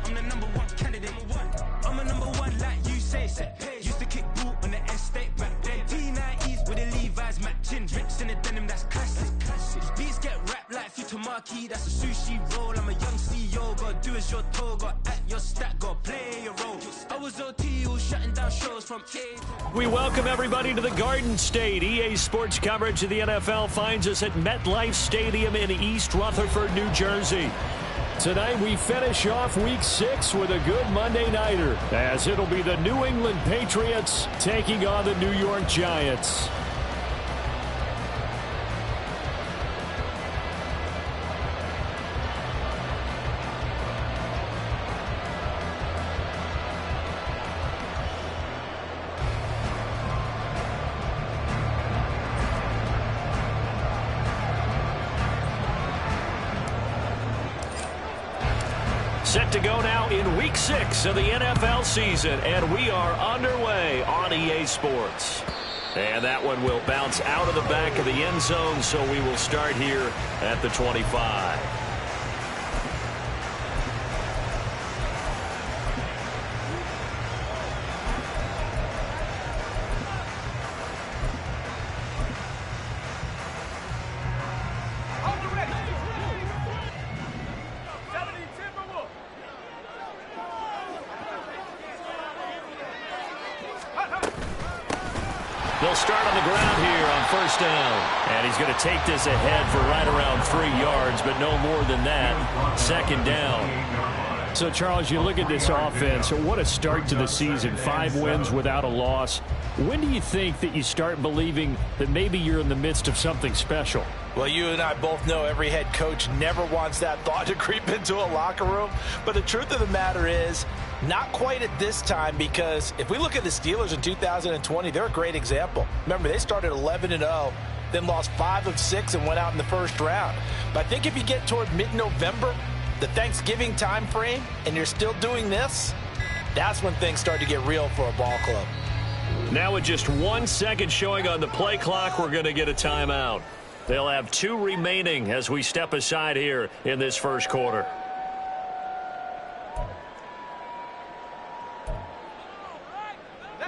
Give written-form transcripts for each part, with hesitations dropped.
I'm the #1 candidate. I'm a #1 like you say. Used to kick boot on the estate back then. T90s with the Levi's matching. Rips in the denim, that's classic. These beats get wrapped like Futamaki, that's a sushi roll. I'm a young CEO, gotta do as you're told. Gotta act your stat, gotta play your role. I was OT, all shutting down shows from A. We welcome everybody to the Garden State. EA Sports coverage of the NFL finds us at MetLife Stadium in East Rutherford, New Jersey. Tonight we finish off Week 6 with a good Monday nighter, as it'll be the New England Patriots taking on the New York Giants. Set to go now in Week 6 of the NFL season, and we are underway on EA Sports. And that one will bounce out of the back of the end zone, so we will start here at the 25. They'll start on the ground here on first down. And he's going to take this ahead for right around 3 yards, but no more than that. Second down. So, Charles, you look at this offense, what a start to the season. 5 wins without a loss. When do you think that you start believing that maybe you're in the midst of something special? Well, you and I both know every head coach never wants that thought to creep into a locker room. But the truth of the matter is, not quite at this time, because if we look at the Steelers in 2020, they're a great example. Remember, they started 11-0, then lost 5 of 6 and went out in the first round. But I think if you get toward mid-November, the Thanksgiving time frame, and you're still doing this, that's when things start to get real for a ball club. Now with just 1 second showing on the play clock, we're going to get a timeout. They'll have 2 remaining as we step aside here in this first quarter.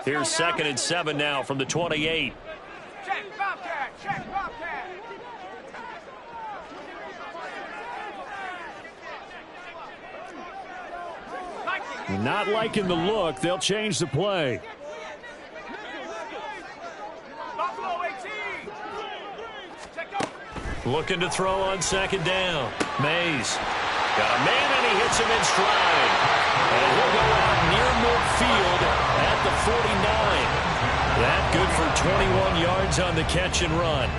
Here's 2nd and 7 now from the 28. Check Bobcat, check Bobcat. Not liking the look. They'll change the play. Buffalo 18. Looking to throw on 2nd down. Mays got a man, and he hits him in stride. And he'll go out near midfield at the 49. That good for 21 yards on the catch and run.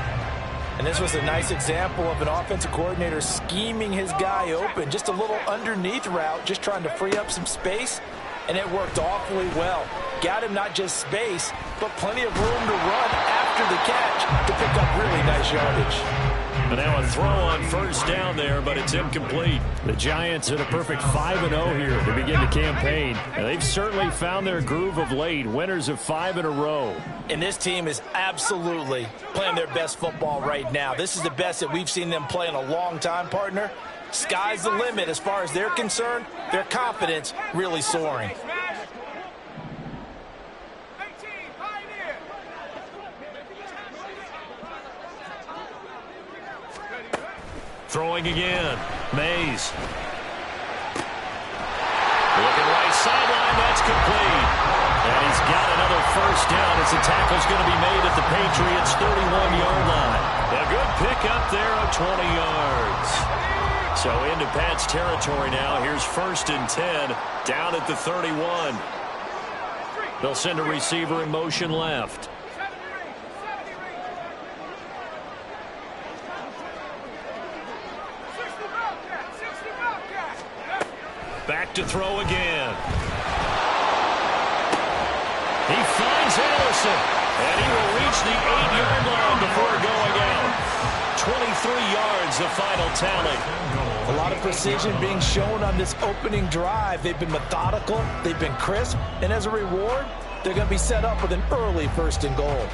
And this was a nice example of an offensive coordinator scheming his guy open. Just a little underneath route, just trying to free up some space. And it worked awfully well. Got him not just space, but plenty of room to run after the catch to pick up really nice yardage. But now a throw on first down there, but it's incomplete. The Giants at a perfect 5-0 here to begin the campaign. And they've certainly found their groove of late, winners of 5 in a row. And this team is absolutely playing their best football right now. This is the best that we've seen them play in a long time, partner. Sky's the limit as far as they're concerned. Their confidence really soaring. Throwing again. Mays. Looking right sideline. That's complete. And he's got another first down as the tackle's going to be made at the Patriots' 31-yard line. A good pickup there of 20 yards. So into Pat's territory now. Here's 1st and 10 down at the 31. They'll send a receiver in motion left. Back to throw again. He finds Allison, and he will reach the 8-yard line before going out. 23 yards, the final tally. A lot of precision being shown on this opening drive. They've been methodical, they've been crisp, and as a reward, they're going to be set up with an early 1st and goal.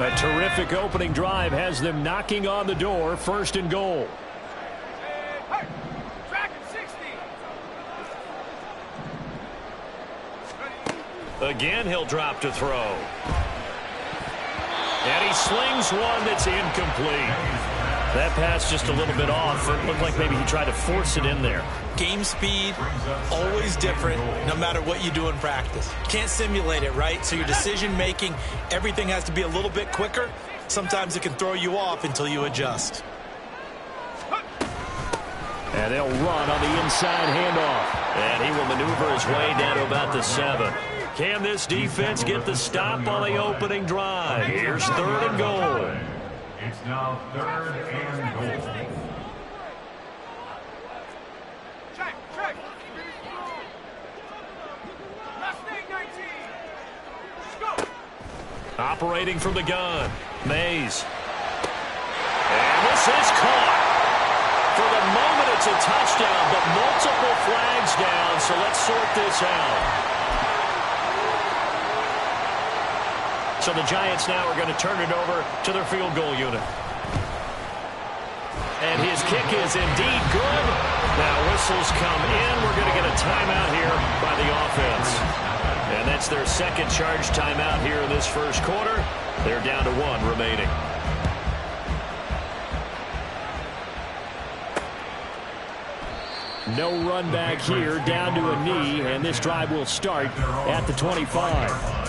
A terrific opening drive has them knocking on the door. 1st and goal. Again, he'll drop to throw. And he slings one that's incomplete. That pass just a little bit off. It looked like maybe he tried to force it in there. Game speed, always different, no matter what you do in practice. Can't simulate it, right? So your decision-making, everything has to be a little bit quicker. Sometimes it can throw you off until you adjust. And they'll run on the inside handoff. And he will maneuver his way down to about the 7. Can this defense get the stop on the opening drive? Here's 3rd and goal. It's now 3rd and goal. Check. Operating from the gun, Mays. And this is caught. For the moment, it's a touchdown, but multiple flags down, so let's sort this out. So the Giants now are going to turn it over to their field goal unit. And his kick is indeed good. Now whistles come in. We're going to get a timeout here by the offense. And that's their second charge timeout here in this 1st quarter. They're down to 1 remaining. No run back here, down to a knee, and this drive will start at the 25.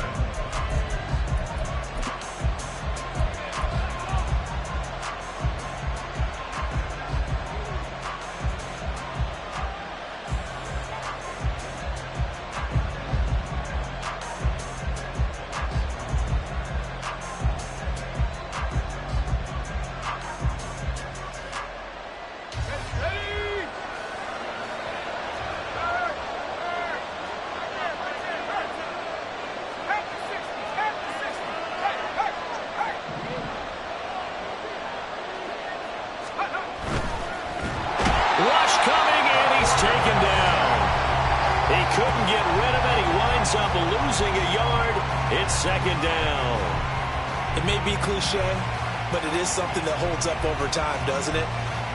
But it is something that holds up over time, doesn't it?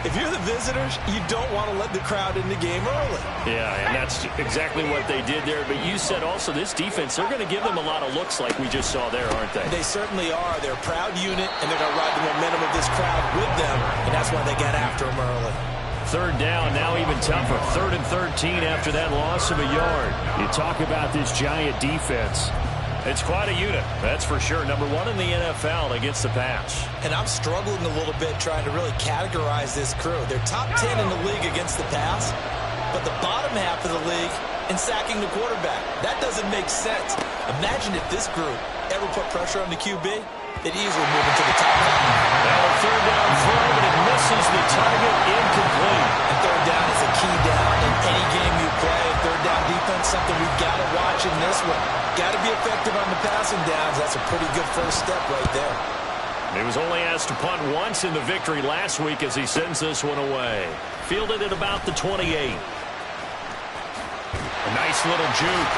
If you're the visitors, you don't want to let the crowd in the game early. Yeah, and that's exactly what they did there. But you said also this defense, they're going to give them a lot of looks like we just saw there, aren't they? They certainly are. They're a proud unit, and they're going to ride the momentum of this crowd with them, and that's why they got after them early. 3rd down, now even tougher. 3rd and 13 after that loss of a yard. You talk about this Giant defense. It's quite a unit, that's for sure. Number 1 in the NFL against the pass. And I'm struggling a little bit trying to really categorize this crew. They're top 10 in the league against the pass, but the bottom half of the league in sacking the quarterback. That doesn't make sense. Imagine if this group ever put pressure on the QB, they'd easily move into the top 5. Now a 3rd down throw, but it misses the target, incomplete. And 3rd down is a key down in any game you play. 3rd down defense, something we've got to watch in this one. Got to be effective on the passing downs. That's a pretty good first step right there. He was only asked to punt once in the victory last week as he sends this one away. Fielded at about the 28. A nice little juke.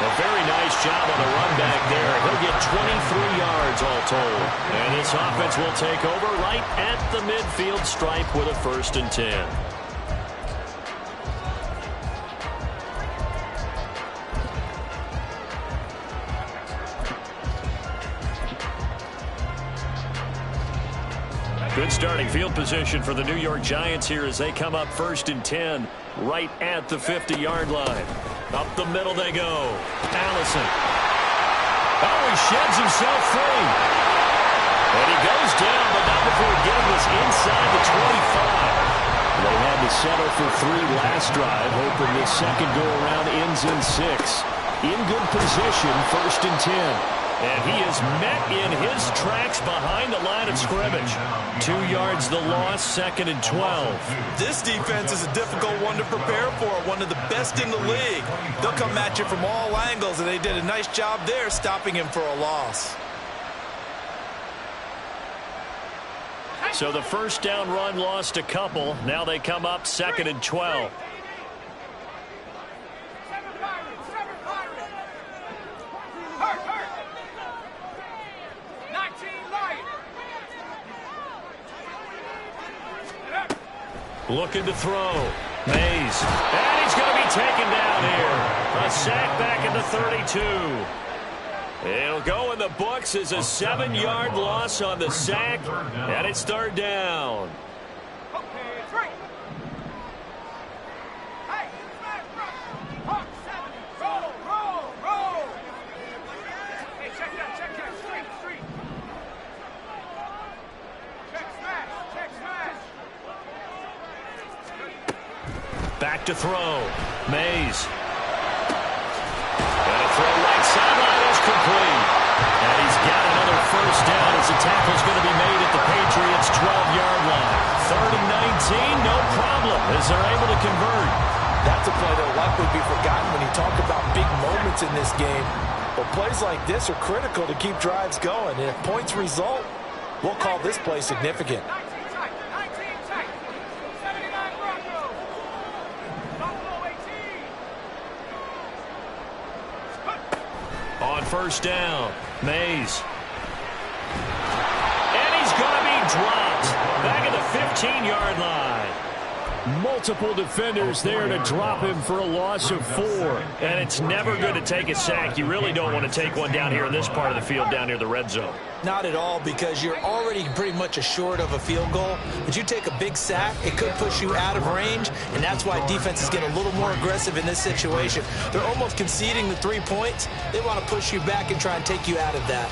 A very nice job on the run back there. He'll get 23 yards all told. And this offense will take over right at the midfield stripe with a 1st and 10. Good starting field position for the New York Giants here as they come up 1st and 10 right at the 50-yard line. Up the middle they go. Allison. Oh, he sheds himself free. And he goes down, but not before he gets inside the 25. They had to settle for 3 last drive, hoping this second go-around ends in 6. In good position, 1st and 10. And he is met in his tracks behind the line of scrimmage. 2 yards the loss, 2nd and 12. This defense is a difficult one to prepare for, one of the best in the league. They'll come at you from all angles, and they did a nice job there stopping him for a loss. So the 1st down run lost a couple. Now they come up 2nd and 12. Looking to throw. Mays. And he's going to be taken down here. A sack back at the 32. It'll go in the books as a 7-yard loss on the sack. And it's third down. Back to throw. Mays. And a throw right sideline is complete. And he's got another first down as the tackle's going to be made at the Patriots' 12-yard line. 3rd and 19, no problem, as they're able to convert. That's a play that will likely be forgotten when you talk about big moments in this game. But plays like this are critical to keep drives going. And if points result, we'll call this play significant. On first down, Mays. And he's going to be dropped back at the 15-yard line. Multiple defenders there to drop him for a loss of 4. And it's never good to take a sack. You really don't want to take one down here in this part of the field down near the red zone. Not at all, because you're already pretty much assured of a field goal. But you take a big sack, it could push you out of range, and that's why defenses get a little more aggressive in this situation. They're almost conceding the 3 points. They want to push you back and try and take you out of that.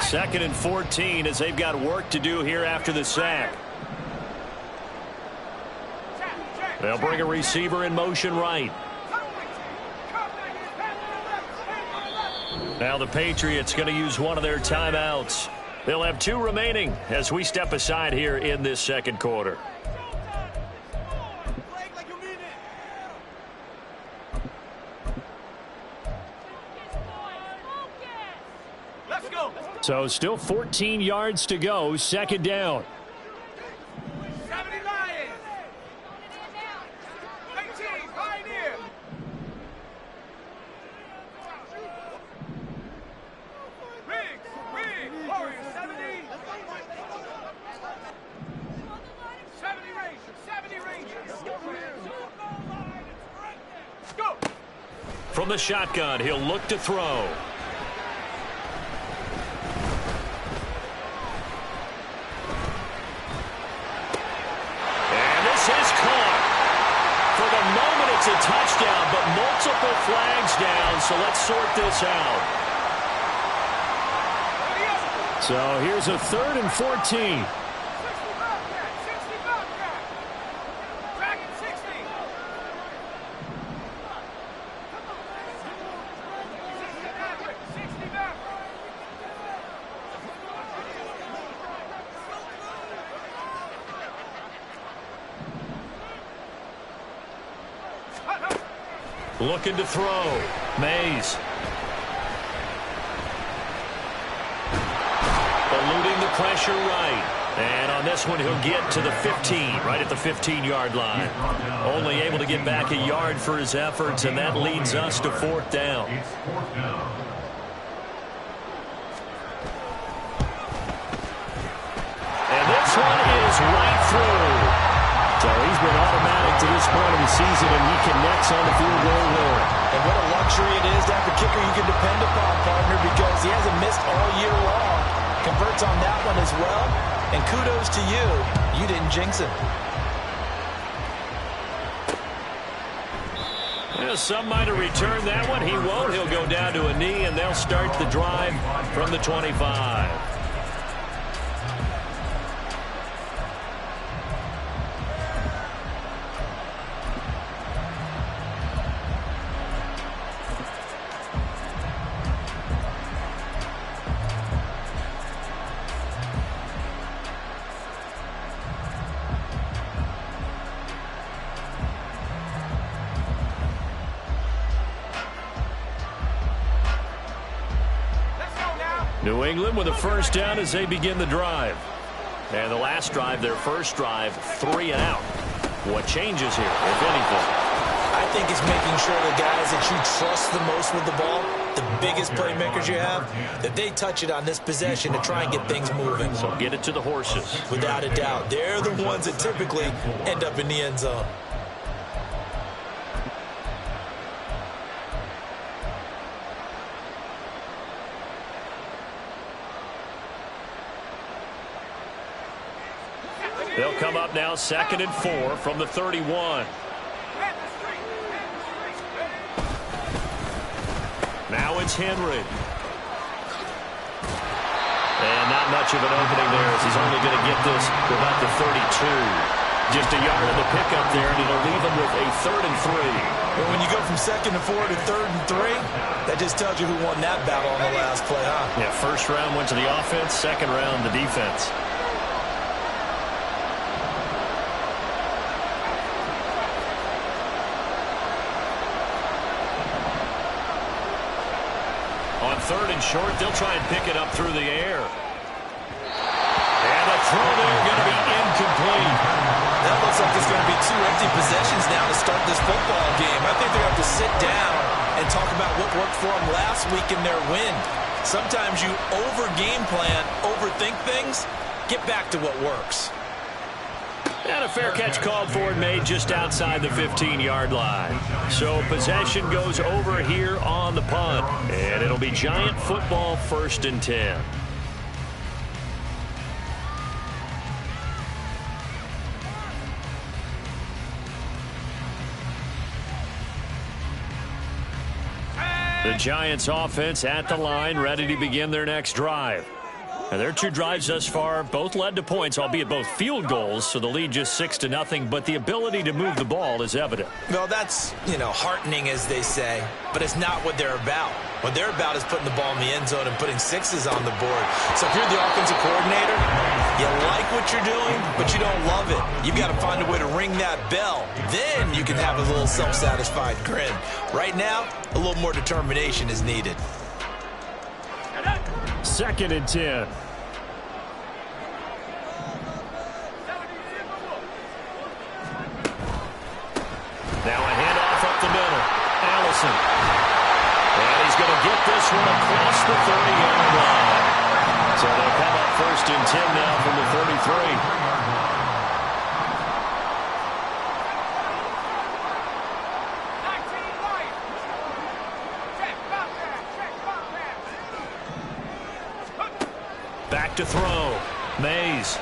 Second and 14 as they've got work to do here after the sack. They'll bring a receiver in motion right. Now the Patriots going to use one of their timeouts. They'll have 2 remaining as we step aside here in this second quarter. So still 14 yards to go, second down. 70 Lions. 18 Pioneer. Riggs, Warriors, 70. 70 Rangers. Go. From the shotgun, he'll look to throw. It's a touchdown, but multiple flags down, so let's sort this out. So here's a 3rd and 14. Looking to throw. Mays. Eluding the pressure right. And on this one, he'll get to the 15, right at the 15-yard line. Only able to get back a yard for his efforts, and that leads us to 4th down. And this one is right through. So he's been automatic to this point of the season, and he connects on the field goal line. And what a luxury it is to have a kicker you can depend upon, partner, because he hasn't missed all year long. Converts on that one as well. And kudos to you. You didn't jinx him. Well, some might have returned that one. He won't. He'll go down to a knee, and they'll start the drive from the 25. New England with a first down as they begin the drive. And the last drive, their first drive, 3 and out. What changes here, if anything? I I think it's making sure the guys that you trust the most with the ball, the biggest playmakers you have, that they touch it on this possession to try and get things moving. So get it to the horses. Without a doubt. They're the ones that typically end up in the end zone. They'll come up now 2nd and 4 from the 31. Now it's Henry. And not much of an opening there as he's only going to get this to about the 32. Just a yard of the pickup there, and it'll leave him with a 3rd and 3. Well, when you go from 2nd and 4 to 3rd and 3, that just tells you who won that battle on the last play, huh? Yeah, first round went to the offense, second round the defense. On 3rd and short, they'll try and pick it up through the air. And a throw there going to be incomplete. That looks like it's going to be 2 empty possessions now to start this football game. I think they're going to have to sit down and talk about what worked for them last week in their win. Sometimes you over-game plan, overthink things, get back to what works. And a fair catch called for and made just outside the 15-yard line. So possession goes over here on the punt. And it'll be Giant football 1st and 10. The Giants offense at the line, ready to begin their next drive. And their 2 drives thus far both led to points, albeit both field goals, so the lead just 6-0, but the ability to move the ball is evident. Well, that's, heartening, as they say, but it's not what they're about. What they're about is putting the ball in the end zone and putting 6s on the board. So if you're the offensive coordinator, you like what you're doing, but you don't love it. You've got to find a way to ring that bell. Then you can have a little self-satisfied grin. Right now, a little more determination is needed. 2nd and 10. Now a handoff up the middle. Allison. And he's going to get this one across the 30-yard line. So they'll come up 1st and 10 now from the 33. Back to throw. Mays.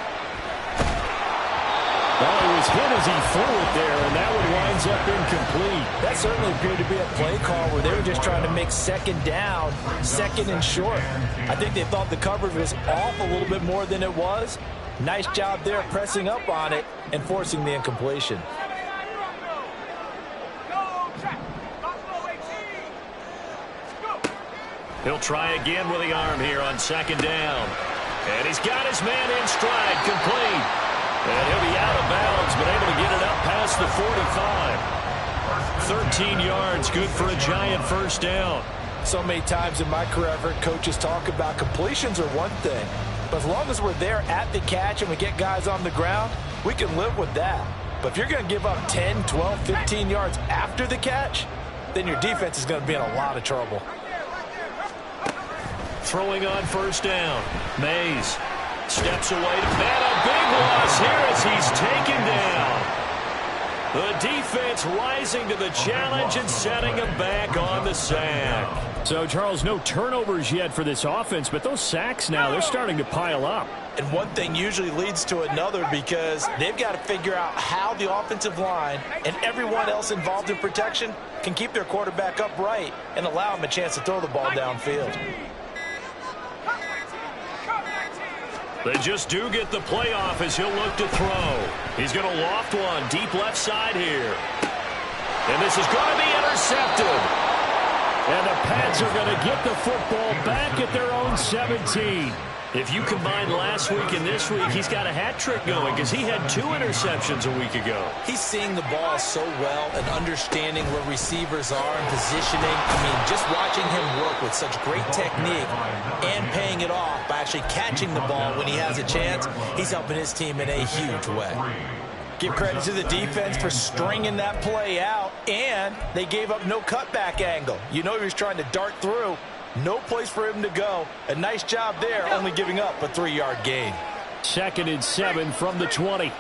Well, he was hit as he threw it there, and that one winds up incomplete. That certainly appeared to be a play call where they were just trying to make 2nd down, 2nd and short. I think they thought the coverage was off a little bit more than it was. Nice job there pressing up on it and forcing the incompletion. He'll try again with the arm here on 2nd down. And he's got his man in stride, complete. And he'll be out of bounds, but able to get it up past the 45. 13 yards, good for a Giant 1st down. So many times in my career, I've heard coaches talk about completions are one thing. But as long as we're there at the catch and we get guys on the ground, we can live with that. But if you're going to give up 10, 12, 15 yards after the catch, then your defense is going to be in a lot of trouble. Throwing on 1st down. Mays steps away. And a big loss here as he's taken down. The defense rising to the challenge and setting him back on the sack. So, Charles, no turnovers yet for this offense, but those sacks now, they're starting to pile up. And one thing usually leads to another because they've got to figure out how the offensive line and everyone else involved in protection can keep their quarterback upright and allow him a chance to throw the ball downfield. They just do get the playoff as he'll look to throw. He's going to loft one deep left side here. And this is going to be intercepted. And the Pats are going to get the football back at their own 17. If you combine last week and this week, he's got a hat trick going because he had 2 interceptions a week ago. He's seeing the ball so well and understanding where receivers are and positioning. I mean, just watching him work with such great technique and paying it off by actually catching the ball when he has a chance, he's helping his team in a huge way. Give credit to the defense for stringing that play out, and they gave up no cutback angle. You know he was trying to dart through. No place for him to go. A nice job there, only giving up a 3-yard gain. 2nd and 7 from the 20. And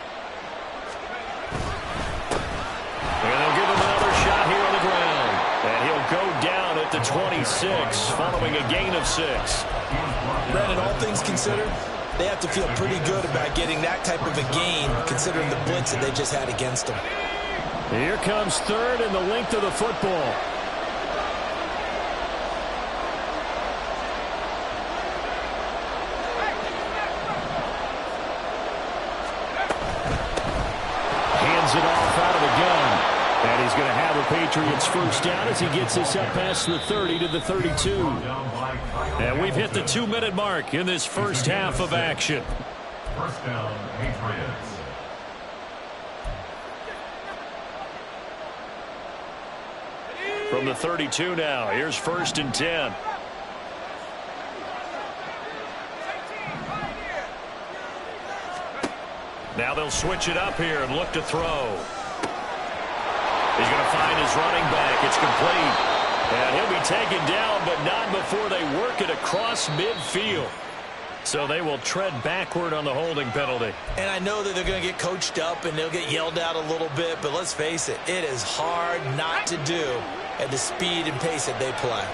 they'll give him another shot here on the ground. And he'll go down at the 26, following a gain of 6. Brandon, all things considered, they have to feel pretty good about getting that type of a gain, considering the blitz that they just had against them. Here comes 3rd and the length of the football. Hands it off out of the gun. And he's going to have a Patriots first down as he gets this up past the 30 to the 32. And we've hit the 2-minute mark in this first half of action. First down, Patriots. From the 32 now, here's 1st and 10. Now they'll switch it up here and look to throw. He's going to find his running back. It's complete. And he'll be taken down, but not before they work it across midfield. So they will tread backward on the holding penalty. And I know that they're going to get coached up and they'll get yelled out a little bit, but let's face it, it is hard not to do at the speed and pace that they play.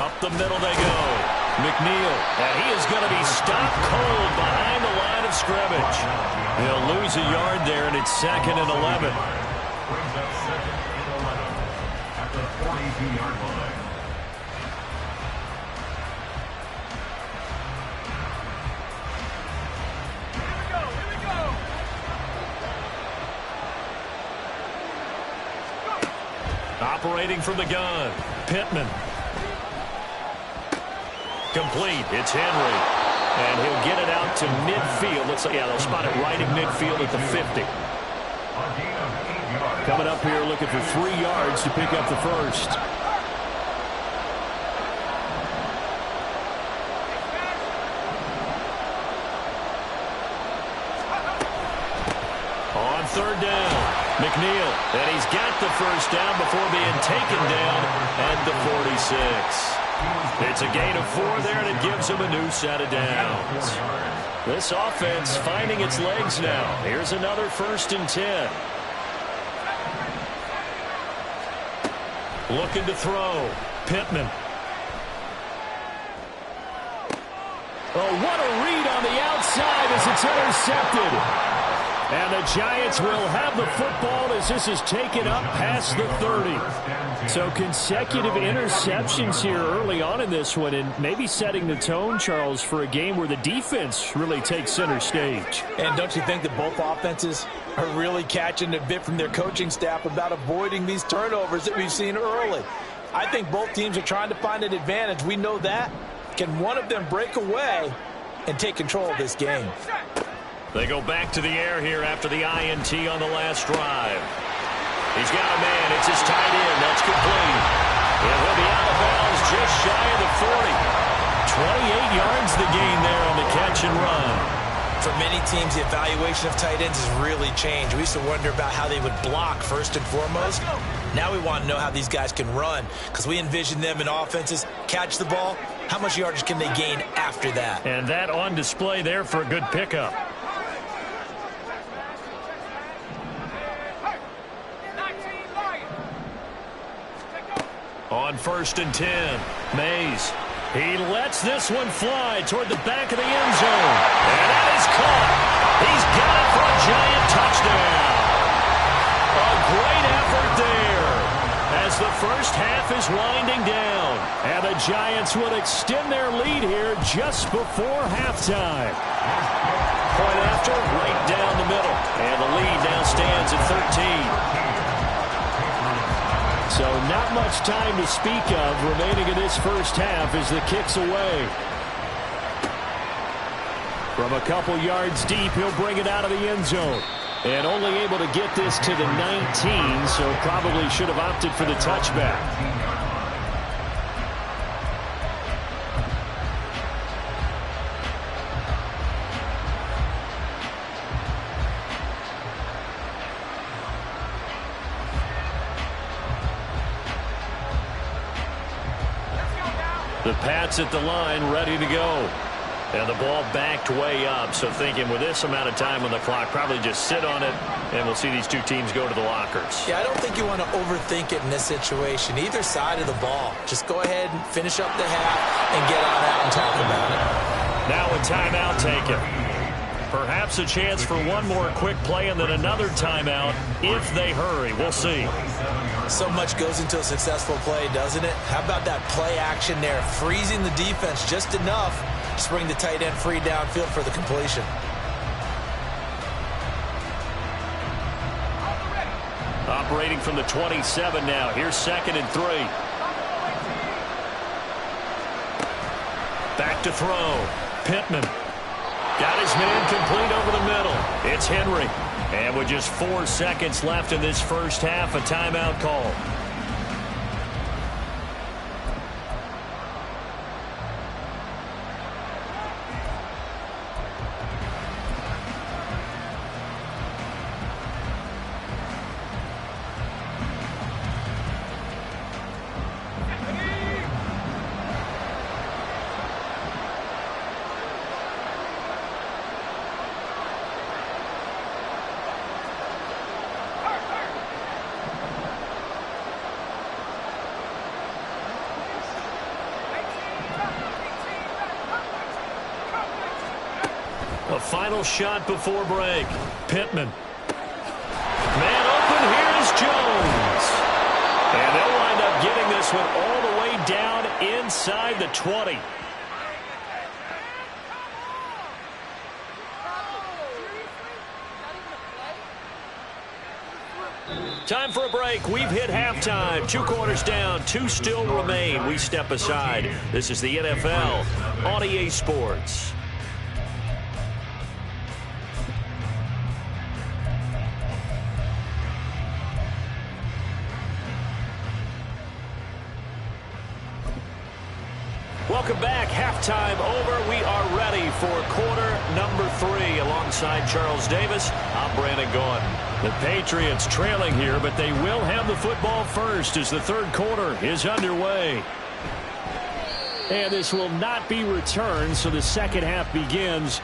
Up the middle they go. McNeil, and he is going to be stopped cold behind the line of scrimmage. He'll lose a yard there, and it's 2nd and 11. Brings up 2nd and 11 at the 42-yard line. Here we go. Operating from the gun, Pittman. Complete. It's Henry. And he'll get it out to midfield. Looks like, yeah, they'll spot it right in midfield at the 50. Coming up here looking for 3 yards to pick up the first. On 3rd down, McNeil. And he's got the first down before being taken down at the 46. It's a gain of 4 there, and it gives him a new set of downs. This offense finding its legs now. Here's another 1st and 10. Looking to throw. Pittman. Oh, what a read on the outside as it's intercepted. And the Giants will have the football as this is taken up past the 30. So consecutive interceptions here early on in this one, and maybe setting the tone, Charles, for a game where the defense really takes center stage. And don't you think that both offenses are really catching a bit from their coaching staff about avoiding these turnovers that we've seen early? I think both teams are trying to find an advantage. We know that. Can one of them break away and take control of this game? They go back to the air here after the INT on the last drive. He's got a man. It's his tight end. That's complete. And he'll be out of bounds just shy of the 40. 28 yards the gain there on the catch and run. For many teams, the evaluation of tight ends has really changed. We used to wonder about how they would block first and foremost. Now we want to know how these guys can run, because we envision them in offenses catch the ball. How much yardage can they gain after that? And that on display there for a good pickup. On 1st and 10, Mays. He lets this one fly toward the back of the end zone. And that is caught. He's got it for a giant touchdown. A great effort there as the first half is winding down. And the Giants will extend their lead here just before halftime. Point after, right down the middle. And the lead now stands at 13. So not much time to speak of remaining in this first half as the kick's away. From a couple yards deep, he'll bring it out of the end zone. And only able to get this to the 19, so probably should have opted for the touchback. The Pats at the line, ready to go. And the ball backed way up. So thinking with this amount of time on the clock, probably just sit on it, and we'll see these two teams go to the lockers. Yeah, I don't think you want to overthink it in this situation. Either side of the ball. Just go ahead and finish up the half and get on out and talk about it. Now a timeout taken. Perhaps a chance for one more quick play and then another timeout if they hurry. We'll see. So much goes into a successful play, doesn't it? How about that play action there? Freezing the defense just enough to bring the tight end free downfield for the completion. Operating from the 27 now. Here's 2nd and 3. Back to throw. Pittman. Got his man complete over the middle. It's Henry. And with just 4 seconds left in this first half, a timeout call. A final shot before break. Pittman. Man open, here's Jones. And they'll wind up getting this one all the way down inside the 20. Time for a break. We've hit halftime. 2 quarters down. 2 still remain. We step aside. This is the NFL on EA Sports. Welcome back. Halftime over. We are ready for quarter number 3. Alongside Charles Davis, I'm Brandon Gaudin. The Patriots trailing here, but they will have the football first as the third quarter is underway. And this will not be returned, so the second half begins.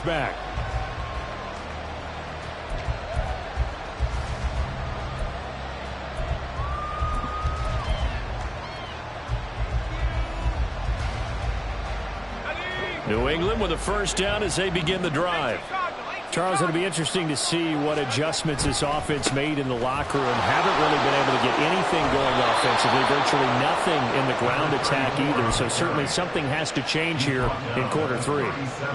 Back. New England with a first down as they begin the drive. Charles, it'll be interesting to see what adjustments this offense made in the locker room. Haven't really been able to get anything going offensively. Virtually nothing in the ground attack either. So certainly something has to change here in quarter 3.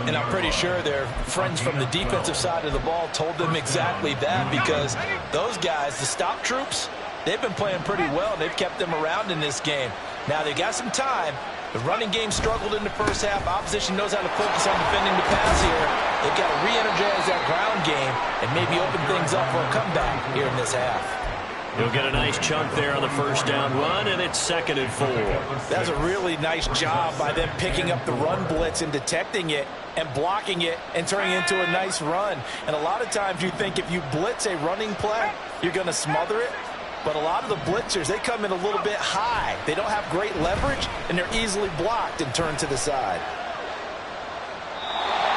And I'm pretty sure their friends from the defensive side of the ball told them exactly that, because those guys, the stop troops, they've been playing pretty well. They've kept them around in this game. Now they got some time. The running game struggled in the first half. Opposition knows how to focus on defending the pass here. They've got to re-energize that ground game and maybe open things up for a comeback here in this half. He'll get a nice chunk there on the first down run, and it's 2nd and 4. That's a really nice job by them picking up the run blitz and detecting it and blocking it and turning it into a nice run. And a lot of times you think if you blitz a running play, you're going to smother it. But a lot of the blitzers, they come in a little bit high. They don't have great leverage, and they're easily blocked and turned to the side.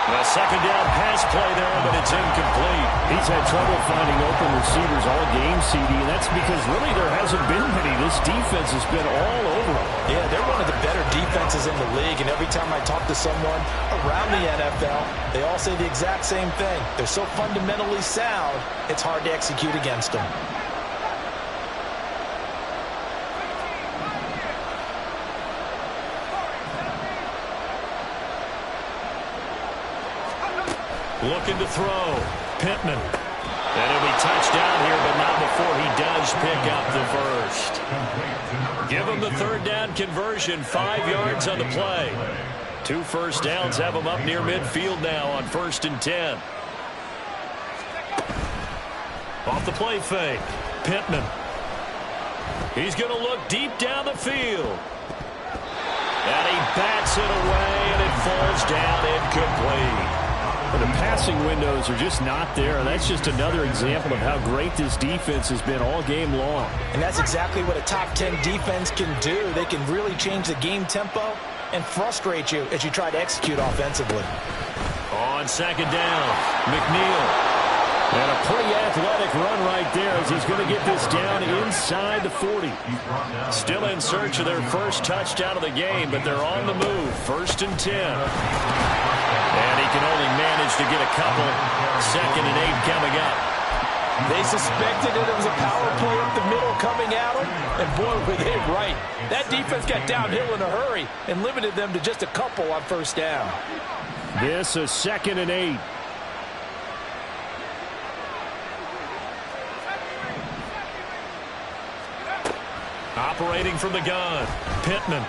A second down pass play there, but it's incomplete. He's had trouble finding open receivers all game, CD, and that's because really there hasn't been many. This defense has been all over them. Yeah, they're one of the better defenses in the league, and every time I talk to someone around the NFL, they all say the exact same thing. They're so fundamentally sound, it's hard to execute against them. Looking to throw. Pittman. And it'll be touchdown here, but not before he does pick up the first. Give him the third down conversion. 5 yards on the play. 2 first downs have him up near midfield now on 1st and 10. Off the play fake. Pittman. He's going to look deep down the field. And he bats it away, and it falls down incomplete. Well, the passing windows are just not there. That's just another example of how great this defense has been all game long. And that's exactly what a top 10 defense can do. They can really change the game tempo and frustrate you as you try to execute offensively. On second down, McNeil. And a pretty athletic run right there as he's going to get this down inside the 40. Still in search of their first touchdown of the game, but they're on the move. 1st and 10. And he can only manage to get a couple. 2nd and 8 coming up. They suspected it was a power play up the middle coming at them, and boy, were they right. That defense got downhill in a hurry and limited them to just a couple on 1st down. This is 2nd and 8. Operating from the gun, Pittman.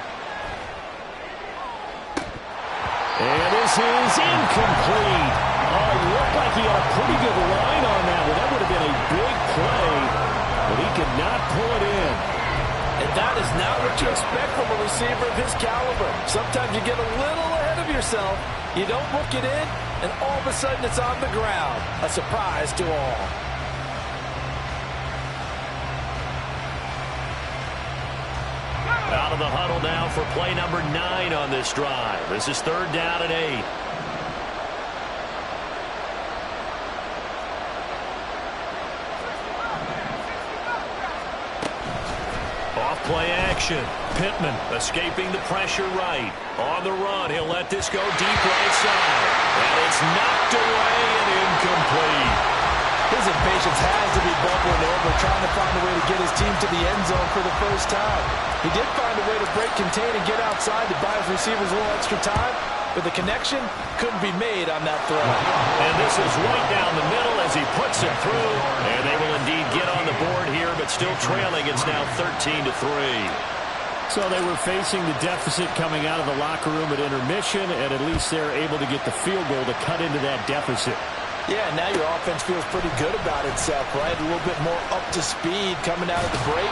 And this is incomplete. Oh, it looked like he had a pretty good line on that one. That would have been a big play, but he could not pull it in. And that is not what you expect from a receiver of his caliber. Sometimes you get a little ahead of yourself. You don't look it in, and all of a sudden it's on the ground. A surprise to all. Out of the huddle now for play number 9 on this drive. This is 3rd down and 8. Off play action. Pittman escaping the pressure right. On the run, he'll let this go deep right side. And it's knocked away and incomplete. His impatience has to be bubbling over, trying to find a way to get his team to the end zone for the first time. He did find a way to break contain and get outside to buy his receivers a little extra time, but the connection couldn't be made on that throw. And this is right down the middle as he puts it through. And they will indeed get on the board here, but still trailing. It's now 13-3. So they were facing the deficit coming out of the locker room at intermission, and at least they're able to get the field goal to cut into that deficit. Yeah, now your offense feels pretty good about itself, right? A little bit more up to speed coming out of the break.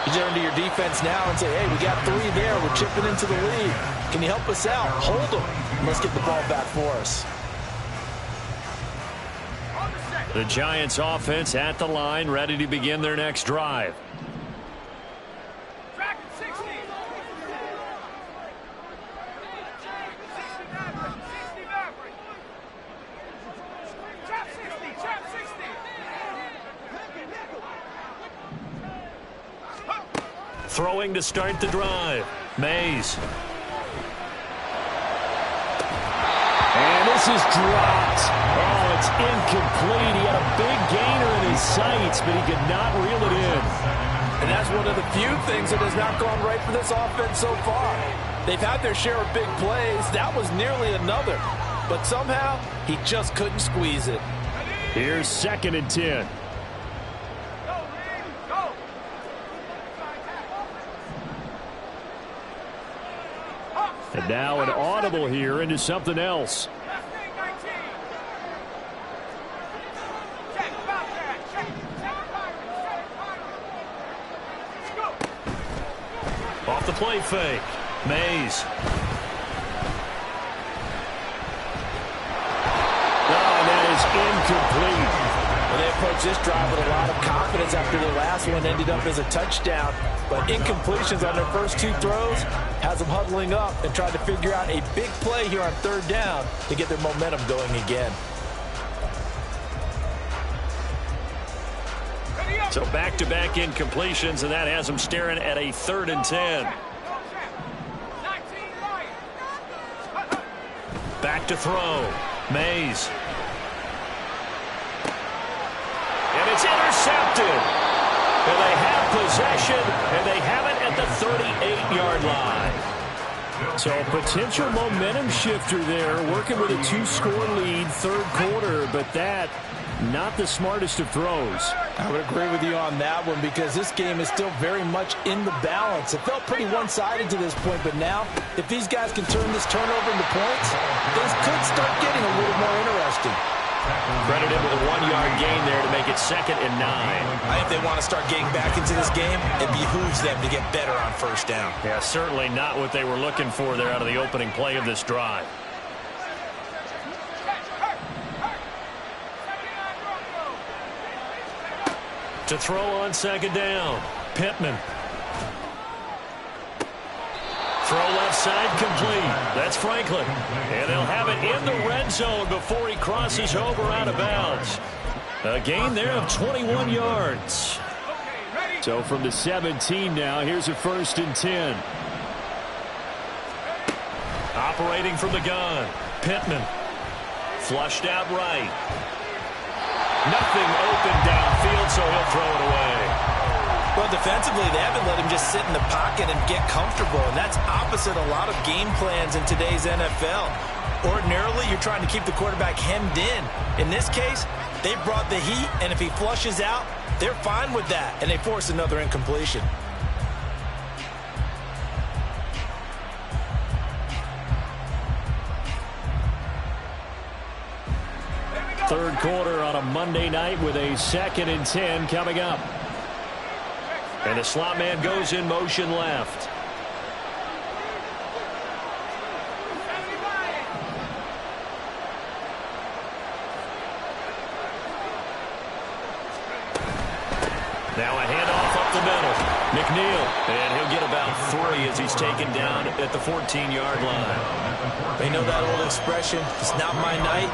You turn to your defense now and say, hey, we got 3 there. We're chipping into the lead. Can you help us out? Hold them. Let's get the ball back for us. The Giants offense at the line, ready to begin their next drive. Throwing to start the drive. Mays. And this is dropped. Oh, it's incomplete. He had a big gainer in his sights, but he could not reel it in. And that's one of the few things that has not gone right for this offense so far. They've had their share of big plays. That was nearly another. But somehow, he just couldn't squeeze it. Here's 2nd and 10. And now an audible here into something else. Off the play fake. Mays. Oh, that is incomplete. Well, they approached this drive with a lot of confidence after the last one ended up as a touchdown. But incompletions on their first 2 throws has them huddling up and trying to figure out a big play here on 3rd down to get their momentum going again. So back-to-back incompletions, and that has them staring at a 3rd and 10. Back to throw. Mays. And it's intercepted. And they have possession, and they have it at the 38-yard line. So potential momentum shifter there, working with a 2-score lead, 3rd quarter, but that, not the smartest of throws. I would agree with you on that one because this game is still very much in the balance. It felt pretty one-sided to this point, but now, if these guys can turn this turnover into points, things could start getting a little more interesting. Credit him with a 1-yard gain there to make it 2nd and 9. I think they want to start getting back into this game. It behooves them to get better on first down. Yeah, certainly not what they were looking for there out of the opening play of this drive. To throw on 2nd down, Pittman. Throw left side complete. That's Franklin. And they'll have it in the red zone before he crosses over out of bounds. A gain there of 21 yards. So from the 17 now, here's a 1st and 10. Operating from the gun, Pittman. Flushed out right. Nothing open downfield, so he'll throw it away. Well, defensively, they haven't let him just sit in the pocket and get comfortable, and that's opposite a lot of game plans in today's NFL. Ordinarily, you're trying to keep the quarterback hemmed in. In this case, they brought the heat, and if he flushes out, they're fine with that, and they force another incompletion. Third quarter on a Monday night with a 2nd and 10 coming up. And the slot man goes in motion left. Now a handoff up the middle. McNeil, and he'll get about 3 as he's taken down at the 14-yard line. They know that old expression, it's not my night.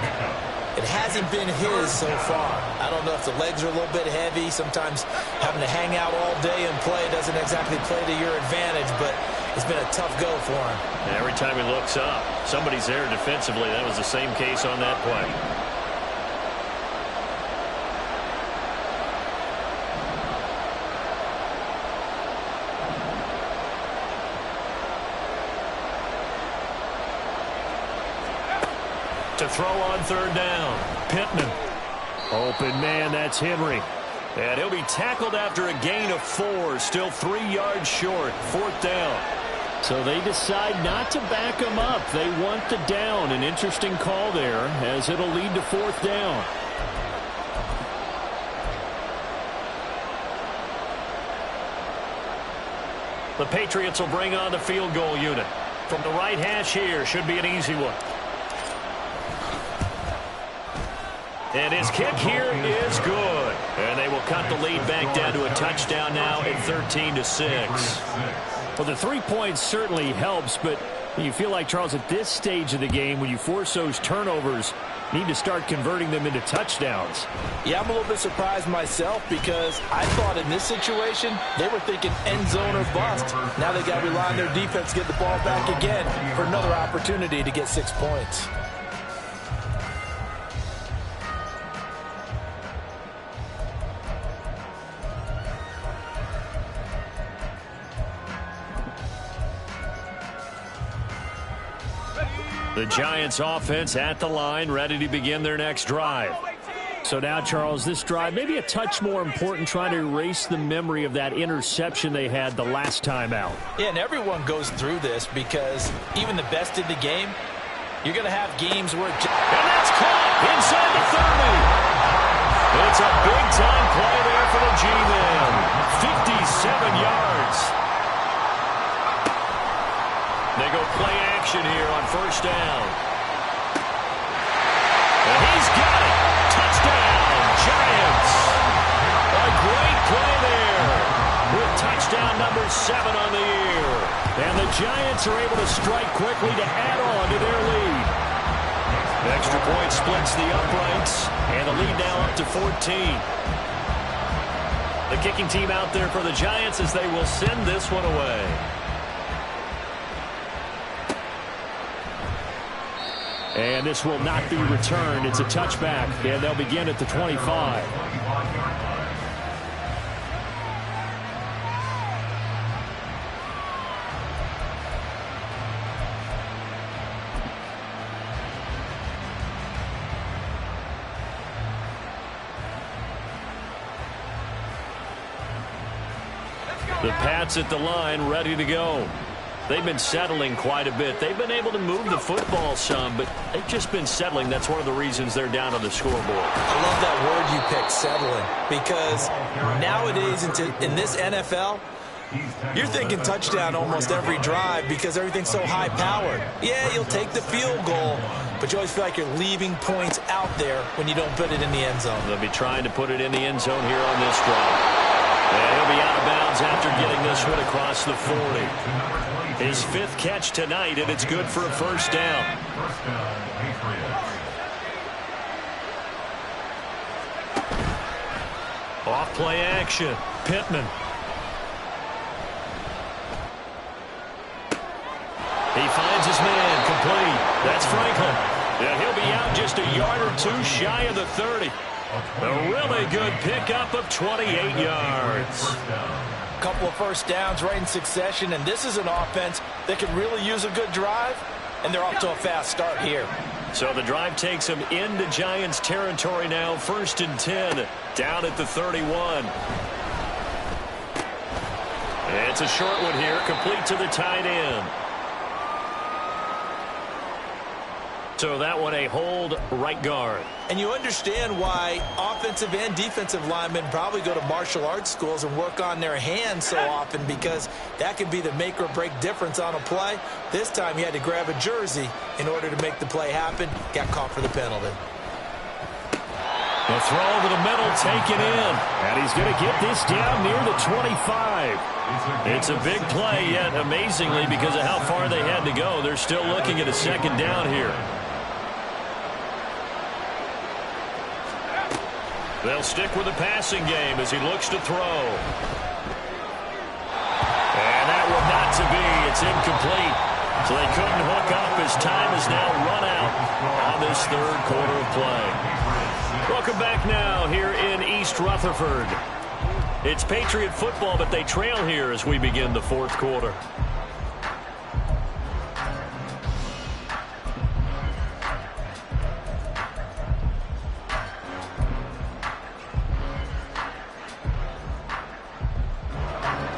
It hasn't been his so far. I don't know if the legs are a little bit heavy. Sometimes having to hang out all day and play doesn't exactly play to your advantage, but it's been a tough go for him. And every time he looks up, somebody's there defensively. That was the same case on that play. To throw on 3rd down, Pittman. Open man, that's Henry. And he'll be tackled after a gain of 4, still 3 yards short, 4th down. So they decide not to back him up. They want the down. An interesting call there as it'll lead to 4th down. The Patriots will bring on the field goal unit. From the right hash here, should be an easy one. And his kick here is good. And they will cut the lead back down to a touchdown now at 13-6. Well, the 3 points certainly helps, but you feel like, Charles, at this stage of the game, when you force those turnovers, you need to start converting them into touchdowns. Yeah, I'm a little bit surprised myself because I thought in this situation they were thinking end zone or bust. Now they got to rely on their defense to get the ball back again for another opportunity to get 6 points. The Giants offense at the line, ready to begin their next drive. So now, Charles, this drive maybe a touch more important, trying to erase the memory of that interception they had the last time out. Yeah, and everyone goes through this because even the best in the game, you're going to have games where... And that's caught inside the 30. It's a big-time play there for the G-Men. 57 yards. They go play action here on 1st down. And he's got it. Touchdown, Giants. A great play there with touchdown number 7 on the year. And the Giants are able to strike quickly to add on to their lead. The extra point splits the uprights, and the lead now up to 14. The kicking team out there for the Giants as they will send this one away. And this will not be returned. It's a touchback, and they'll begin at the 25. The Pats at the line, ready to go. they've been settling quite a bit. They've been able to move the football some, but they've just been settling. That's one of the reasons they're down on the scoreboard. I love that word you picked, settling, because nowadays in this NFL, you're thinking touchdown almost every drive because everything's so high-powered. Yeah, you'll take the field goal, but you always feel like you're leaving points out there when you don't put it in the end zone. They'll be trying to put it in the end zone here on this drive. And he'll be out of bounds after getting this one across the 40. His 5th catch tonight, and it's good for a first down. Off play action. Pittman. He finds his man, complete. That's Franklin. And he'll be out just a yard or two shy of the 30. A really good pickup of 28 yards. A couple of first downs right in succession, and this is an offense that could really use a good drive, and they're off to a fast start here. So the drive takes them into Giants territory now, 1st and 10, down at the 31. It's a short one here, complete to the tight end. So that one a hold right guard. And you understand why offensive and defensive linemen probably go to martial arts schools and work on their hands so often, because that could be the make or break difference on a play. This time he had to grab a jersey in order to make the play happen. Got caught for the penalty. The throw over the middle taken in. And he's going to get this down near the 25. It's a big play, yet amazingly, because of how far they had to go, they're still looking at a second down here. They'll stick with the passing game as he looks to throw. And that one not to be. It's incomplete. So they couldn't hook up as time is now run out on this 3rd quarter of play. Welcome back now here in East Rutherford. It's Patriot football, but they trail here as we begin the 4th quarter.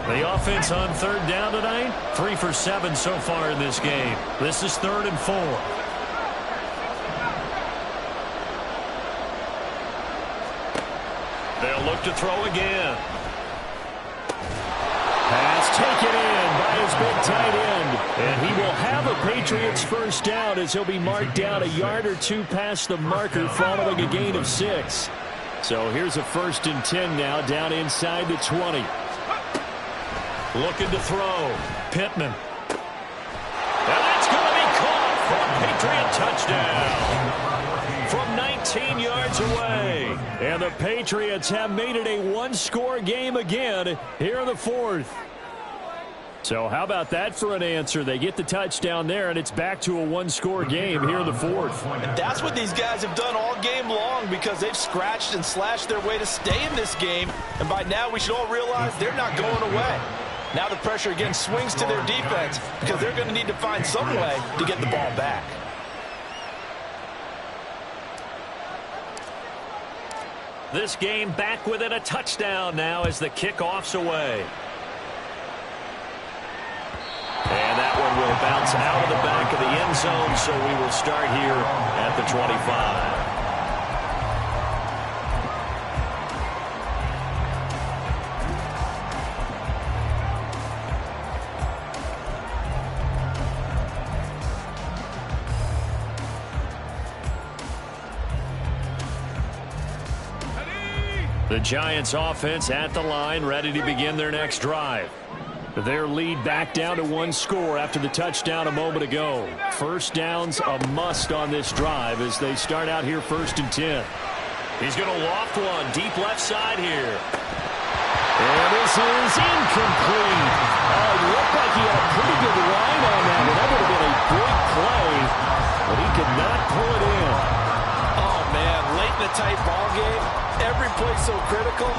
The offense on 3rd down tonight, 3 for 7 so far in this game. This is 3rd and 4. They'll look to throw again. Pass taken in by his big tight end. And he will have a Patriots first down as he'll be marked down a yard or two past the marker following a gain of 6. So here's a 1st and 10 now down inside the 20. Looking to throw. Pittman. And that's going to be caught for a Patriot touchdown from 19 yards away. And the Patriots have made it a 1-score game again here in the 4th. So how about that for an answer? They get the touchdown there, and it's back to a 1-score game here in the 4th. And that's what these guys have done all game long, because they've scratched and slashed their way to stay in this game. And by now we should all realize they're not going away. Now the pressure again swings to their defense, because they're going to need to find some way to get the ball back. This game back within a touchdown now as the kickoff's away. And that one will bounce out of the back of the end zone, so we will start here at the 25. The Giants offense at the line, ready to begin their next drive. Their lead back down to 1 score after the touchdown a moment ago. First down's a must on this drive as they start out here 1st and 10. He's going to loft one deep left side here. And this is incomplete. Oh, it looked like he had a pretty good line on that, and that would have been a big play, but he could not pull it in. Oh, man, late in a tight ball game, every play so critical.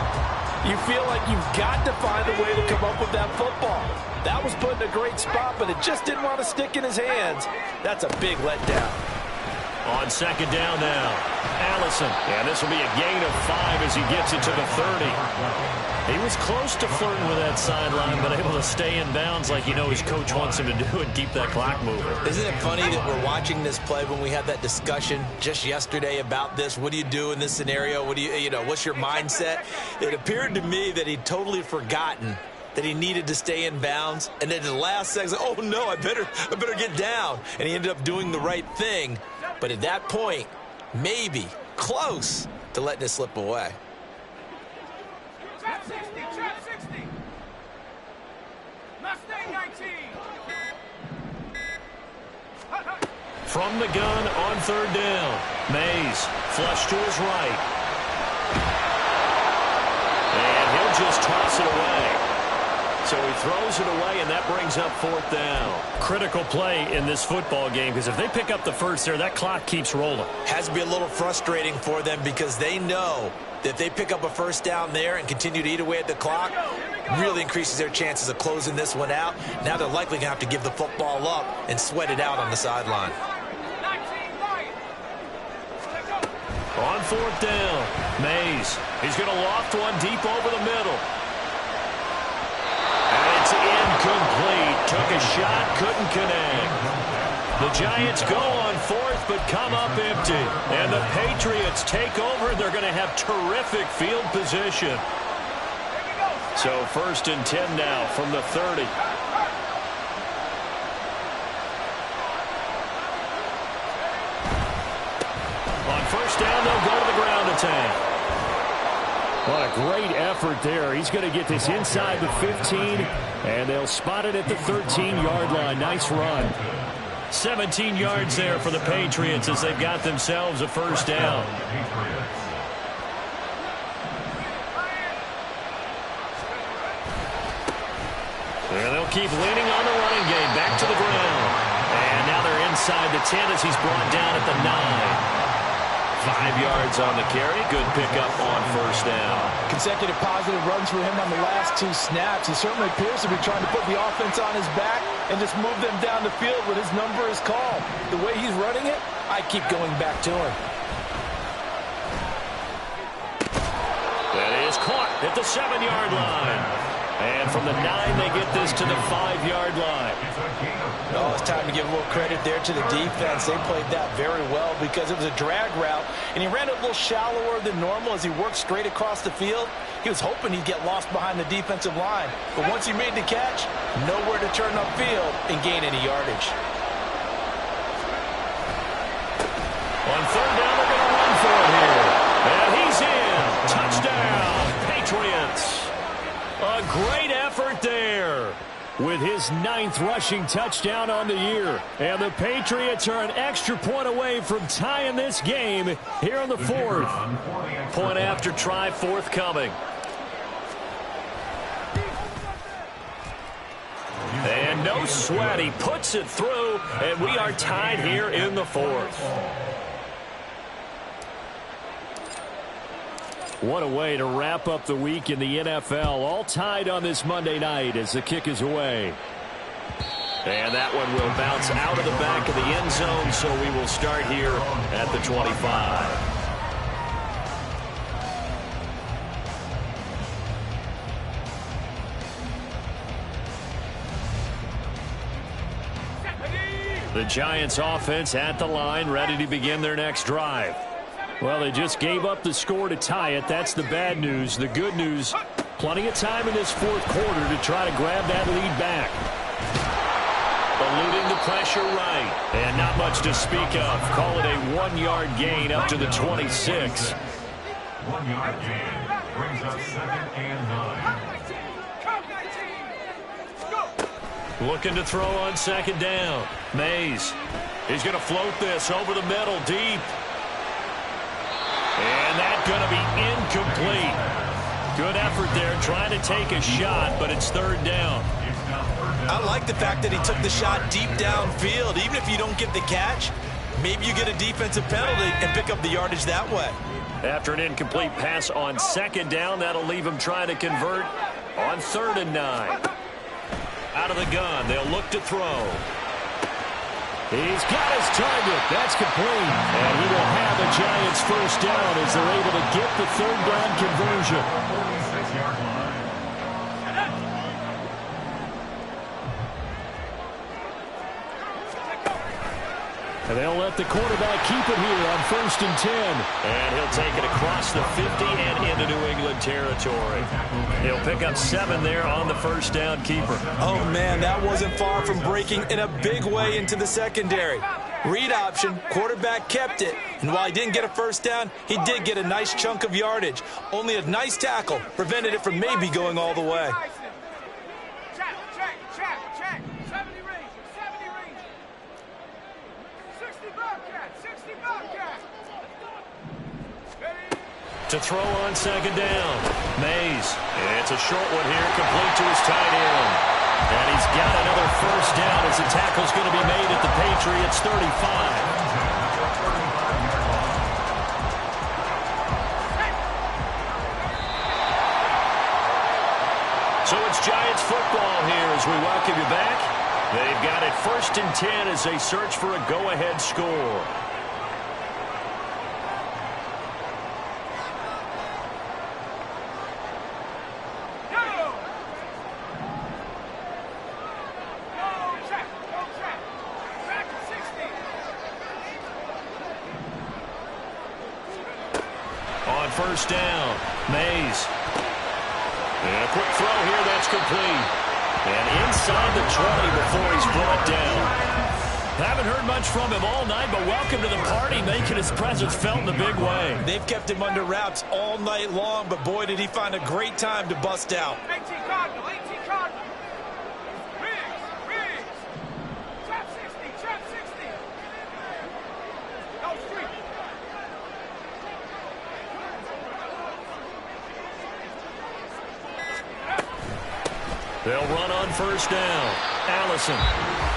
You feel like you've got to find a way to come up with that football. That was put in a great spot, but it just didn't want to stick in his hands. That's a big letdown. On second down now, Allison. And this will be a gain of 5 as he gets it to the 30. He was close to flirting with that sideline, but able to stay in bounds like his coach wants him to do and keep that clock moving. Isn't it funny that we're watching this play when we had that discussion just yesterday about this? What do you do in this scenario? What do what's your mindset? It appeared to me that he'd totally forgotten that he needed to stay in bounds, and then in the last second, oh no, I better get down. And he ended up doing the right thing. But at that point, maybe close to letting it slip away. Trap 60, trap 60. Mustang 19. From the gun on third down, Mays flush to his right. And he'll just toss it away. So he throws it away, and that brings up fourth down. Critical play in this football game, because if they pick up the first there, that clock keeps rolling. Has to be a little frustrating for them because they know that if they pick up a first down there and continue to eat away at the clock, really increases their chances of closing this one out. Now they're likely going to have to give the football up and sweat it out on the sideline. On fourth down, Mays. He's going to loft one deep over the middle. It's incomplete. Took a shot, couldn't connect. The Giants go on fourth, but come up empty. And the Patriots take over. They're going to have terrific field position. So first and 10 now from the 30. On first down, they'll go to the ground attack. What a great effort there. He's going to get this inside the 15, and they'll spot it at the 13-yard line. Nice run. 17 yards there for the Patriots as they've got themselves a first down. And they'll keep leaning on the running game. Back to the ground. And now they're inside the 10 as he's brought down at the 9. 5 yards on the carry. Good pickup on first down. Consecutive positive runs for him on the last 2 snaps. He certainly appears to be trying to put the offense on his back and just move them down the field when his number is called. The way he's running it, I keep going back to him. That is caught at the 7-yard line. And from the 9, they get this to the 5-yard line. Oh, it's time to give a little credit there to the defense. They played that very well because it was a drag route, and he ran it a little shallower than normal as he worked straight across the field. He was hoping he'd get lost behind the defensive line. But once he made the catch, nowhere to turn upfield and gain any yardage. On third down, they're going to run for it here. And he's in. Touchdown, Patriots. A great effort there with his 9th rushing touchdown on the year. And the Patriots are an extra point away from tying this game here in the 4th. Point after try forthcoming. And no sweat. He puts it through, and we are tied here in the 4th. What a way to wrap up the week in the NFL. All tied on this Monday night as the kick is away. And that one will bounce out of the back of the end zone, so we will start here at the 25. The Giants offense at the line, ready to begin their next drive. Well, they just gave up the score to tie it. That's the bad news. The good news, plenty of time in this 4th quarter to try to grab that lead back. Eluding the pressure right. And not much to speak of. Call it a 1-yard gain up to the 26. 1-yard gain brings us 2nd and 9. Looking to throw on second down. Mays. He's going to float this over the middle deep. And that's going to be incomplete. Good effort there trying to take a shot, but it's third down. I like the fact that he took the shot deep downfield. Even if you don't get the catch, maybe you get a defensive penalty and pick up the yardage that way. After an incomplete pass on second down, that'll leave him trying to convert on 3rd and 9. Out of the gun, they'll look to throw. He's got his target. That's complete. And he will have a Giants first down as they're able to get the third down conversion. 46-yard line. And they'll let the quarterback keep it here on 1st and 10. And he'll take it across the 50 and into New England territory. He'll pick up 7 there on the first down keeper. Oh, man, that wasn't far from breaking in a big way into the secondary. Read option, quarterback kept it. And while he didn't get a first down, he did get a nice chunk of yardage. Only a nice tackle prevented it from maybe going all the way. To throw on 2nd down. Mays. It's a short one here, complete to his tight end. And he's got another first down as the tackle's going to be made at the Patriots 35. So it's Giants football here as we welcome you back. They've got it 1st and 10 as they search for a go-ahead score. On 1st down, Mays. And a quick throw here, that's complete. And inside the 20 before he's brought down. Haven't heard much from him all night, but welcome to the party, making his presence felt in the big way. They've kept him under wraps all night long, but boy, did he find a great time to bust out. 18 Cardinal, 18 Cardinal. Riggs. Trap 60, trap 60. No street. They'll run on 1st down. Allison.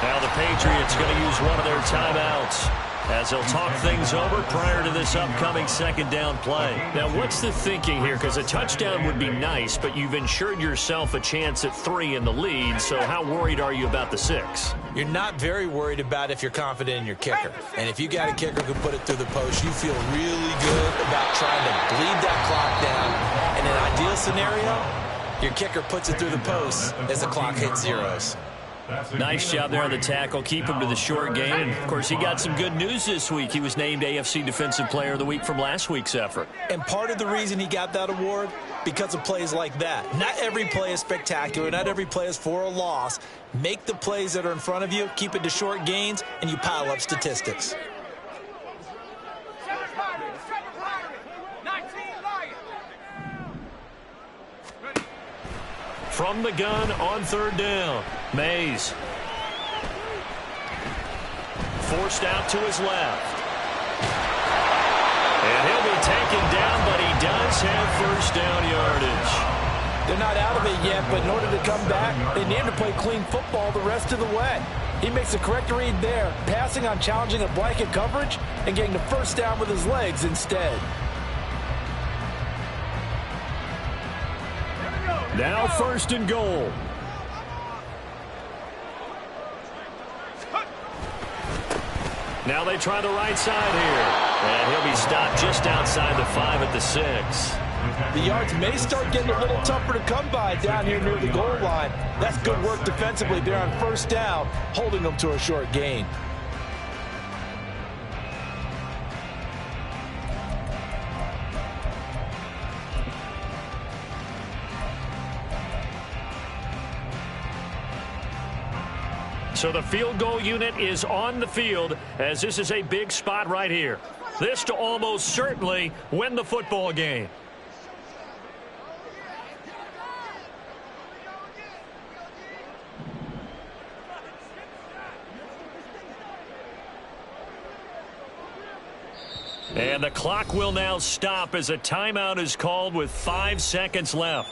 Now the Patriots going to use one of their timeouts as they'll talk things over prior to this upcoming 2nd down play. Now, what's the thinking here? Because a touchdown would be nice, but you've ensured yourself a chance at 3 in the lead, so how worried are you about the 6? You're not very worried about if you're confident in your kicker. And if you got a kicker who can put it through the post, you feel really good about trying to bleed that clock down. In an ideal scenario, your kicker puts it through the post as the clock hits zeros. Nice job there on the tackle. Keep him to the short game. And, of course, he got some good news this week. He was named AFC Defensive Player of the Week from last week's effort. And part of the reason he got that award, because of plays like that. Not every play is spectacular. Not every play is for a loss. Make the plays that are in front of you, keep it to short gains, and you pile up statistics. From the gun on 3rd down, Mays. Forced out to his left. And he'll be taken down, but he does have 1st down yardage. They're not out of it yet, but in order to come back, they need him to play clean football the rest of the way. He makes the correct read there, passing on challenging a blanket coverage and getting the 1st down with his legs instead. Now 1st and goal. Now they try the right side here. And he'll be stopped just outside the 5 at the 6. The yards may start getting a little tougher to come by down here near the goal line. That's good work defensively there on 1st down, holding them to a short gain. So the field goal unit is on the field as this is a big spot right here. This to almost certainly win the football game. And the clock will now stop as a timeout is called with 5 seconds left.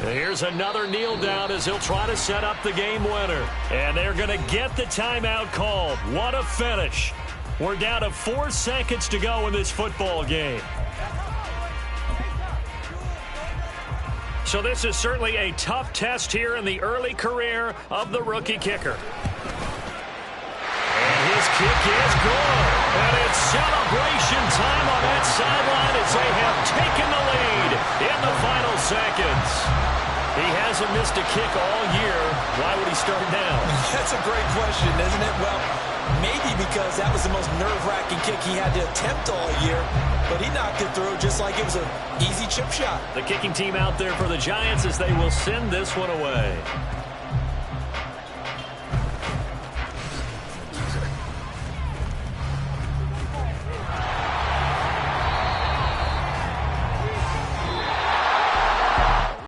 Here's another kneel down as he'll try to set up the game winner. And they're going to get the timeout called. What a finish. We're down to 4 seconds to go in this football game. So this is certainly a tough test here in the early career of the rookie kicker. And his kick is good. And it's celebration time on that sideline as they have taken the lead in the final seconds. He hasn't missed a kick all year. Why would he start now? That's a great question, isn't it? Well, maybe because that was the most nerve-wracking kick he had to attempt all year, but he knocked it through just like it was an easy chip shot. The kicking team out there for the Giants as they will send this one away.